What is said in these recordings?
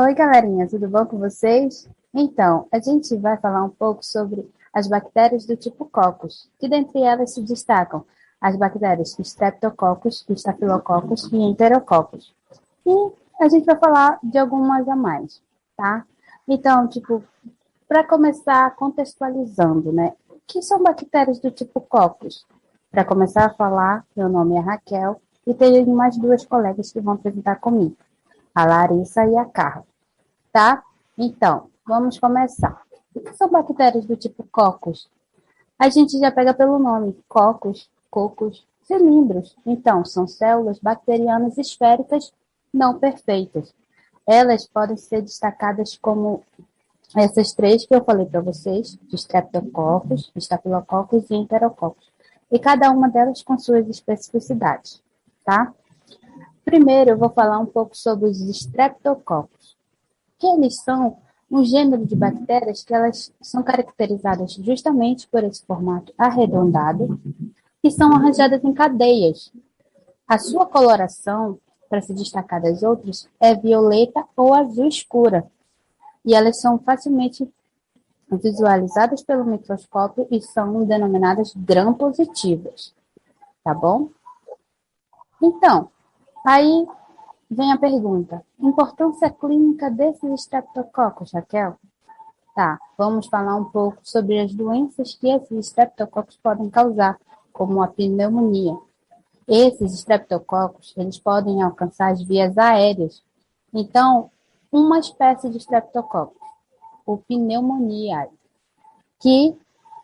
Oi, galerinha, tudo bom com vocês? Então, a gente vai falar um pouco sobre as bactérias do tipo Coccus, que dentre elas se destacam as bactérias Streptococcus, Staphylococcus e Enterococcus. E a gente vai falar de algumas a mais, tá? Então, para começar contextualizando, né? O que são bactérias do tipo Coccus? Para começar a falar, meu nome é Raquel e tenho mais duas colegas que vão apresentar comigo, a Larissa e a Carla. Tá? Então, vamos começar. O que são bactérias do tipo Coccus? A gente já pega pelo nome, cocos, cocos, cilindros. Então, são células bacterianas esféricas não perfeitas. Elas podem ser destacadas como essas três que eu falei para vocês, de Streptococcus, Staphylococcus e Enterococcus. E cada uma delas com suas especificidades, tá? Primeiro, eu vou falar um pouco sobre os Streptococcus, que eles são um gênero de bactérias que elas são caracterizadas justamente por esse formato arredondado e são arranjadas em cadeias. A sua coloração, para se destacar das outras, é violeta ou azul escura, e elas são facilmente visualizadas pelo microscópio e são denominadas gram-positivas, tá bom? Então, aí vem a pergunta: importância clínica desses estreptococcus, Raquel? Tá, vamos falar um pouco sobre as doenças que esses estreptococcus podem causar, como a pneumonia. Esses estreptococcus, eles podem alcançar as vias aéreas. Então, uma espécie de estreptococcus, o pneumoniae, que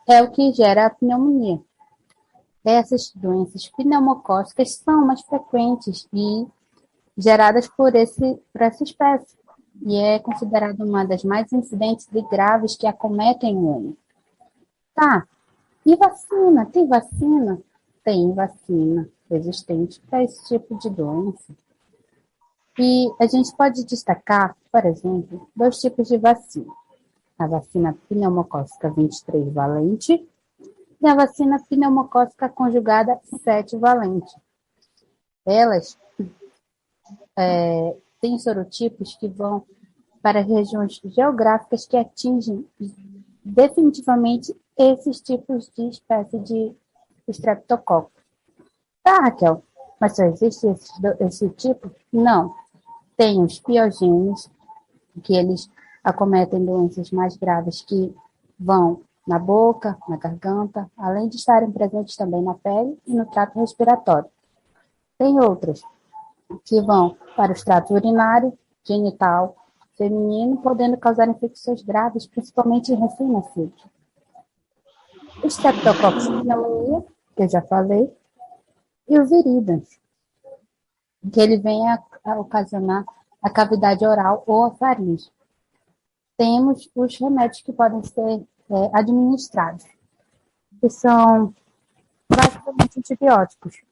é o que gera a pneumonia. Essas doenças pneumocócicas são mais frequentes e geradas por essa espécie, e é considerada uma das mais incidentes e graves que acometem o homem. Tá, e vacina? Tem vacina? Tem vacina resistente para esse tipo de doença. E a gente pode destacar, por exemplo, dois tipos de vacina. A vacina pneumocócica 23 valente e a vacina pneumocócica conjugada 7 valente. Elas têm sorotipos que vão para regiões geográficas que atingem definitivamente esses tipos de espécie de estreptococcus. Tá, Raquel, mas só existe esse tipo? Não. Tem os piogênios, que eles acometem doenças mais graves que vão na boca, na garganta, além de estarem presentes também na pele e no trato respiratório. Tem outras que vão para o trato urinário, genital, feminino, podendo causar infecções graves, principalmente em recém-nascidos. O Streptococcus pneumoniae, que eu já falei, e o Viridans, que ele vem a ocasionar a cavidade oral ou a faringe. Temos os remédios que podem ser administrados, que são basicamente antibióticos,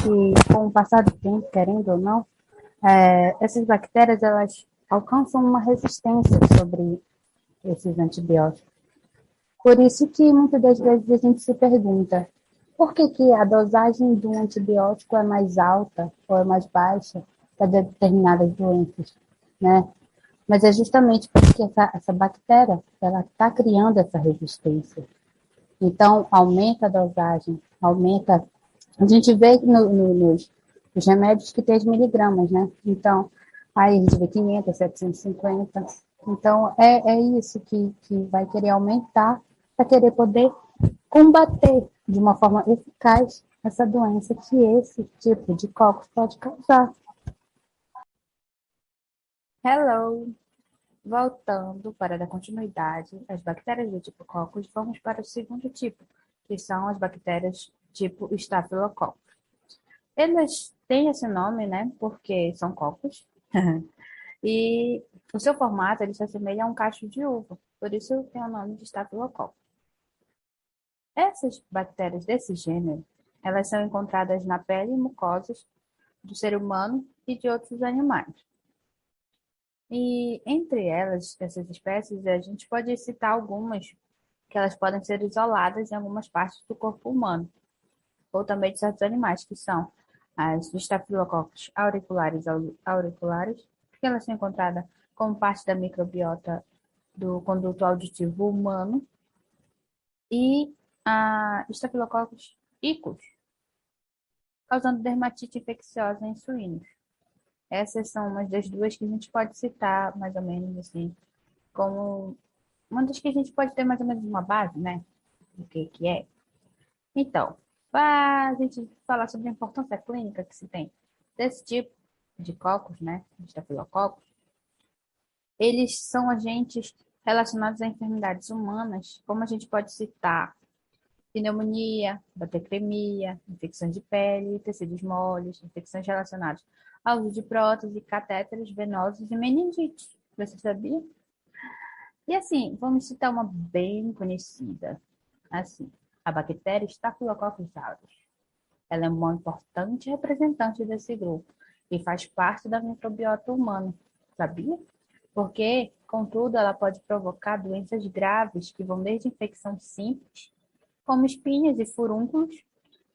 e com o passar do tempo, querendo ou não, essas bactérias elas alcançam uma resistência sobre esses antibióticos. Por isso que muitas das vezes a gente se pergunta por que a dosagem de um antibiótico é mais alta ou é mais baixa para determinadas doenças, né? Mas é justamente porque essa bactéria ela está criando essa resistência. Então, aumenta a dosagem, aumenta. A gente vê nos remédios que tem as miligramas, né? Então, aí a gente vê 500, 750. Então, é isso que vai querer aumentar para querer poder combater de uma forma eficaz essa doença que esse tipo de cocos pode causar. Hello! Voltando para dar continuidade às bactérias do tipo Coccus, vamos para o segundo tipo, que são as bactérias tipo Staphylococcus. Elas têm esse nome, né, porque são cocos, e o seu formato ele se assemelha a um cacho de uva, por isso tem o nome de Staphylococcus. Essas bactérias desse gênero, elas são encontradas na pele e mucosas do ser humano e de outros animais. E entre elas, essas espécies, a gente pode citar algumas que elas podem ser isoladas em algumas partes do corpo humano, ou também de certos animais, que são as Staphylococcus auriculares, que elas são encontradas como parte da microbiota do conduto auditivo humano, e a Staphylococcus aureus, causando dermatite infecciosa em suínos. Essas são umas das duas que a gente pode citar, mais ou menos assim, como uma das que a gente pode ter mais ou menos uma base, né? Do que é. Então, para a gente falar sobre a importância clínica que se tem desse tipo de cocos, né? De estafilococos, eles são agentes relacionados a enfermidades humanas, como a gente pode citar pneumonia, bacteremia, infecções de pele, tecidos moles, infecções relacionadas ao uso de prótese, catéteres venosos e meningite. Você sabia? E assim, vamos citar uma bem conhecida, assim, a bactéria Staphylococcus aureus. Ela é uma importante representante desse grupo e faz parte da microbiota humana, sabia? Porque, contudo, ela pode provocar doenças graves que vão desde infecção simples, como espinhas e furúnculos,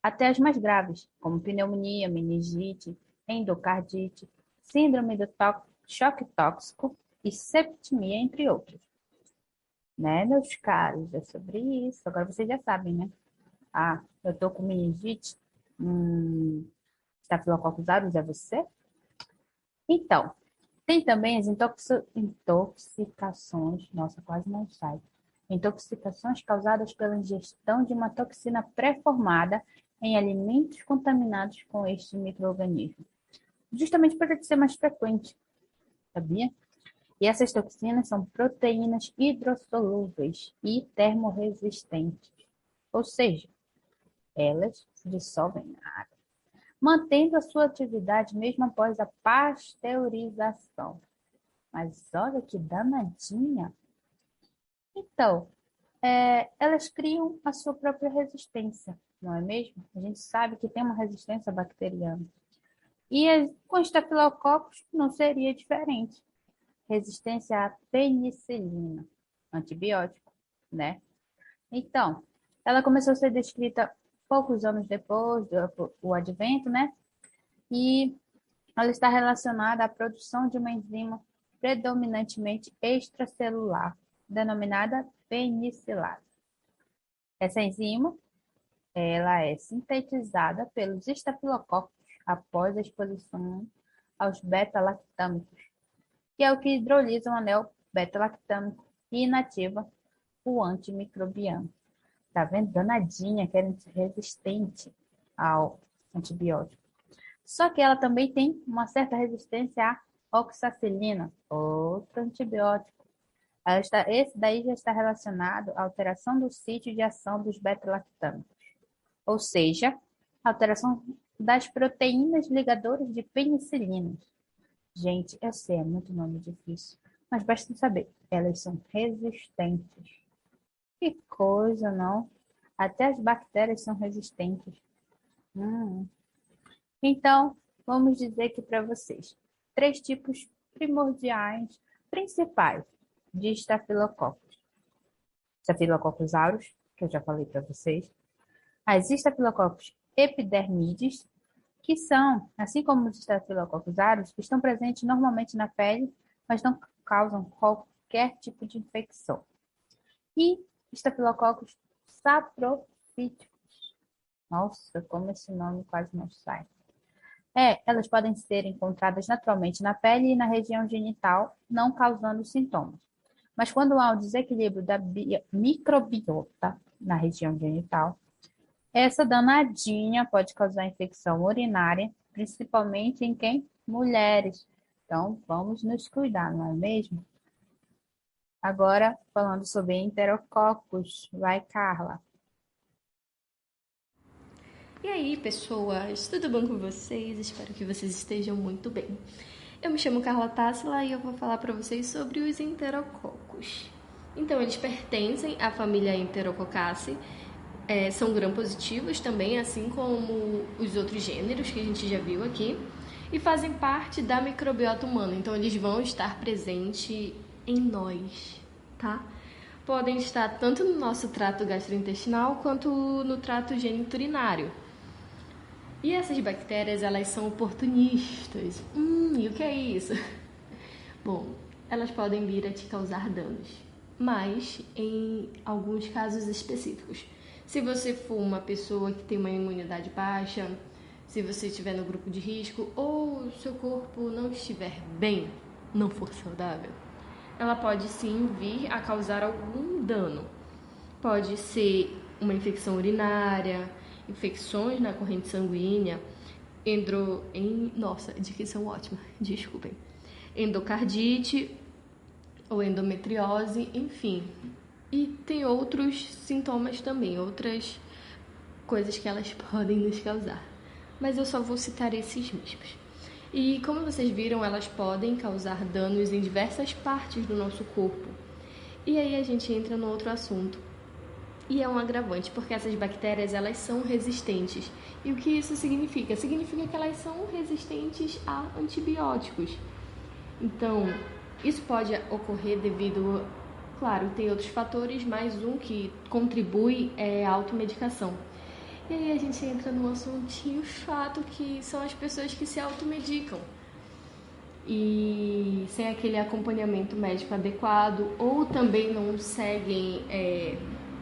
até as mais graves, como pneumonia, meningite, endocardite, síndrome do choque tóxico e septicemia, entre outros. Né, meus caros? É sobre isso. Agora vocês já sabem, né? Ah, eu tô com meningite. Estafilococcus aureus é você? Então, tem também as intoxicações. Nossa, quase não sai. Intoxicações causadas pela ingestão de uma toxina pré-formada em alimentos contaminados com este micro-organismo. Justamente para ser mais frequente, sabia? E essas toxinas são proteínas hidrossolúveis e termorresistentes, ou seja, elas se dissolvem na água, mantendo a sua atividade mesmo após a pasteurização. Mas olha que danadinha! Então, elas criam a sua própria resistência, não é mesmo? A gente sabe que tem uma resistência bacteriana. E com estafilococcus não seria diferente. Resistência à penicilina, antibiótico, né? Então, ela começou a ser descrita poucos anos depois do advento, né? E ela está relacionada à produção de uma enzima predominantemente extracelular, denominada penicilase. Essa enzima, ela é sintetizada pelos estafilococos após a exposição aos beta-lactâmicos, que é o que hidrolisa o anel beta-lactâmico e inativa o antimicrobiano. Tá vendo? Danadinha, querendo ser resistente ao antibiótico. Só que ela também tem uma certa resistência à oxacilina, outro antibiótico. Esse daí já está relacionado à alteração do sítio de ação dos beta-lactâmicos, ou seja, alteração das proteínas ligadoras de penicilina. Gente, eu sei, é muito nome difícil, mas basta saber, elas são resistentes. Que coisa, não? Até as bactérias são resistentes. Hum. Então, vamos dizer que para vocês, três tipos primordiais, principais de estafilococcus. Estafilococcus aureus, que eu já falei para vocês. As estafilococcus epidermides, que são, assim como os estafilococcus aureus, estão presentes normalmente na pele, mas não causam qualquer tipo de infecção. E estafilococcus saprophyticus. Nossa, como esse nome quase não sai. Elas podem ser encontradas naturalmente na pele e na região genital, não causando sintomas. Mas quando há um desequilíbrio da microbiota na região genital, essa danadinha pode causar infecção urinária, principalmente em quem? Mulheres. Então, vamos nos cuidar, não é mesmo? Agora, falando sobre enterococos. Vai, Carla. E aí, pessoas, tudo bom com vocês? Espero que vocês estejam muito bem. Eu me chamo Carla Tássila e eu vou falar para vocês sobre os enterococos. Então, eles pertencem à família Enterococcaceae, são gram-positivos também, assim como os outros gêneros que a gente já viu aqui, e fazem parte da microbiota humana, então eles vão estar presentes em nós, tá? Podem estar tanto no nosso trato gastrointestinal quanto no trato geniturinário. E essas bactérias, elas são oportunistas. E o que é isso? Bom, elas podem vir a te causar danos, mas em alguns casos específicos. Se você for uma pessoa que tem uma imunidade baixa, se você estiver no grupo de risco ou seu corpo não estiver bem, não for saudável, ela pode sim vir a causar algum dano. Pode ser uma infecção urinária, infecções na corrente sanguínea, nossa, dicção ótima, desculpem. Endocardite ou endometriose, enfim. E tem outros sintomas também, outras coisas que elas podem nos causar. Mas eu só vou citar esses mesmos. E como vocês viram, elas podem causar danos em diversas partes do nosso corpo. E aí a gente entra no outro assunto. E é um agravante, porque essas bactérias, elas são resistentes. E o que isso significa? Significa que elas são resistentes a antibióticos. Então, isso pode ocorrer devido, claro, tem outros fatores, mas um que contribui é a automedicação. E aí a gente entra num assuntinho chato, que são as pessoas que se automedicam. E sem aquele acompanhamento médico adequado, ou também não seguem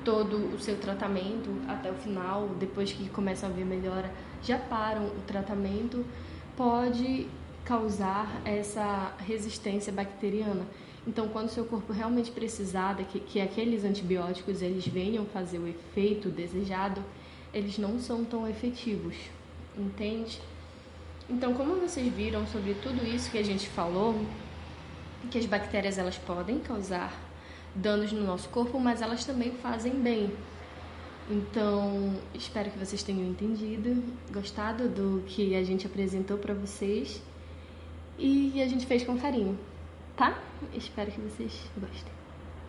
todo o seu tratamento até o final, depois que começam a ver melhora, já param o tratamento, pode causar essa resistência bacteriana. Então, quando o seu corpo realmente precisar que aqueles antibióticos eles venham fazer o efeito desejado, eles não são tão efetivos, entende? Então, como vocês viram sobre tudo isso que a gente falou, que as bactérias elas podem causar danos no nosso corpo, mas elas também fazem bem. Então, espero que vocês tenham entendido, gostado do que a gente apresentou para vocês e a gente fez com carinho, tá? Espero que vocês gostem.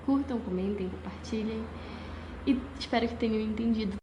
Curtam, comentem, compartilhem e espero que tenham entendido.